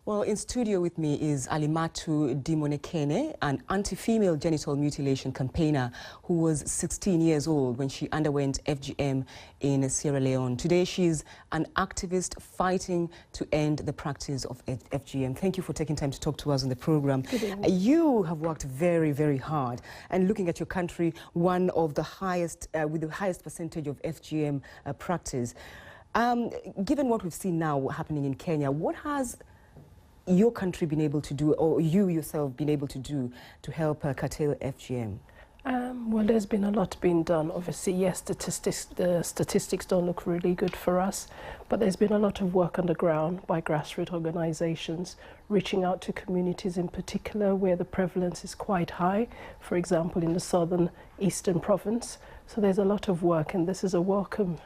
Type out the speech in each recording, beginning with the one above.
Well, in studio with me is Alimatu Dimonekene, an anti-female genital mutilation campaigner who was 16 years old when she underwent FGM in Sierra Leone. Today, she's an activist fighting to end the practice of FGM. Thank you for taking time to talk to us on the program. You have worked very, very hard, and looking at your country, one of the highest, with the highest percentage of FGM practice. Given what we've seen now happening in Kenya, what has your country been able to do, or you yourself been able to do, to help curtail FGM? Well, there's been a lot being done. Obviously, yes, the statistics don't look really good for us, but there's been a lot of work on the ground by grassroots organizations, reaching out to communities in particular where the prevalence is quite high, for example, in the southern eastern province. So there's a lot of work, and this is a welcome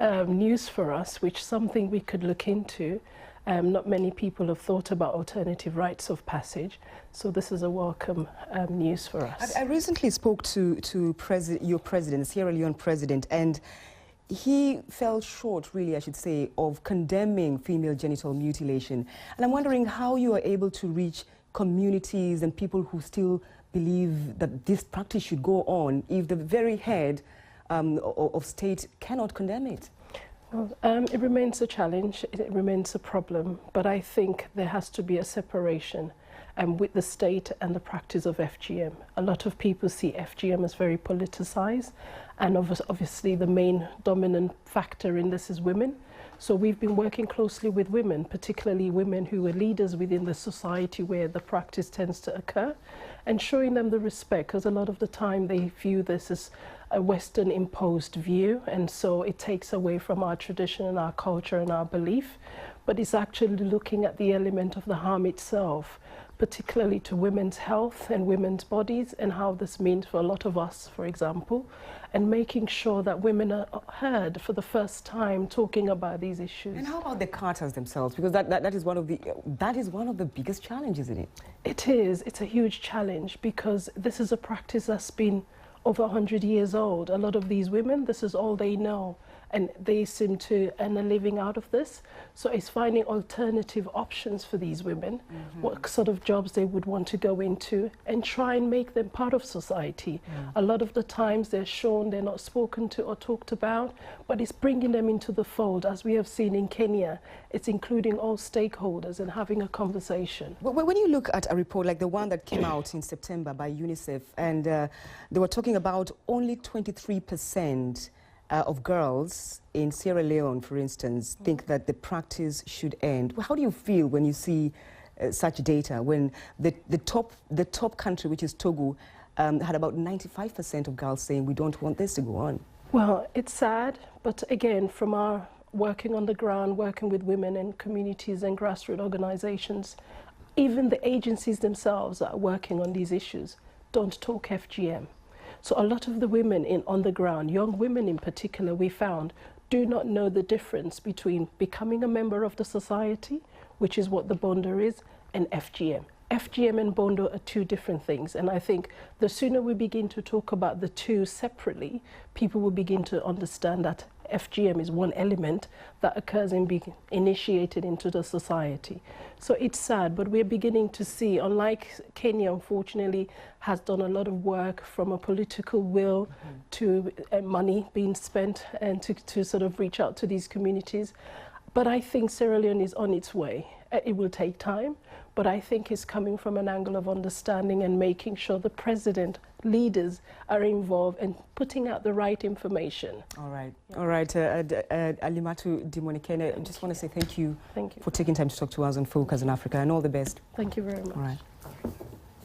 news for us, which is something we could look into. Not many people have thought about alternative rites of passage, so this is a welcome news for us. I recently spoke to your president, the Sierra Leone president, and he fell short, really, I should say, of condemning female genital mutilation. And I'm wondering how you are able to reach communities and people who still believe that this practice should go on if the very head of state cannot condemn it. Well, it remains a challenge, it remains a problem, but I think there has to be a separation with the state and the practice of FGM. A lot of people see FGM as very politicized, and obviously the main dominant factor in this is women. So we've been working closely with women, particularly women who are leaders within the society where the practice tends to occur, and showing them the respect, because a lot of the time they view this as a Western imposed view, and so it takes away from our tradition and our culture and our belief. But it's actually looking at the element of the harm itself, particularly to women's health and women's bodies, and how this means for a lot of us, for example, and making sure that women are heard for the first time talking about these issues. And how about the carters themselves? Because that is one of the biggest challenges, isn't it? It is. It's a huge challenge, because this is a practice that's been over 100 years old. A lot of these women, this is all they know, and they seem to earn a living out of this. So it's finding alternative options for these women, what sort of jobs they would want to go into, and try and make them part of society. A lot of the times they're shown, they're not spoken to or talked about, but it's bringing them into the fold. As we have seen in Kenya, it's including all stakeholders and having a conversation. When you look at a report like the one that came out in September by UNICEF, and they were talking about only 23% of girls in Sierra Leone, for instance, think that the practice should end. How do you feel when you see such data, when the top country, which is Togo, had about 95% of girls saying we don't want this to go on? Well, it's sad, but again, from our working on the ground, working with women and communities and grassroots organizations, even the agencies themselves that are working on these issues don't talk FGM. So a lot of the women on the ground, young women in particular, we found, do not know the difference between becoming a member of the society, which is what the Bondo is, and FGM. FGM and Bondo are two different things, and I think the sooner we begin to talk about the two separately, people will begin to understand that FGM is one element that occurs in being initiated into the society. So it's sad, but we're beginning to see, unlike Kenya, unfortunately, has done a lot of work from a political will to money being spent and to sort of reach out to these communities. But I think Sierra Leone is on its way. It will take time, but I think it's coming from an angle of understanding and making sure the president, leaders are involved and putting out the right information. All right. Yeah. All right. Alimatu Dimonekene, I just want to say thank you for taking time to talk to us on Focus on Africa, and all the best. Thank you very much. All right.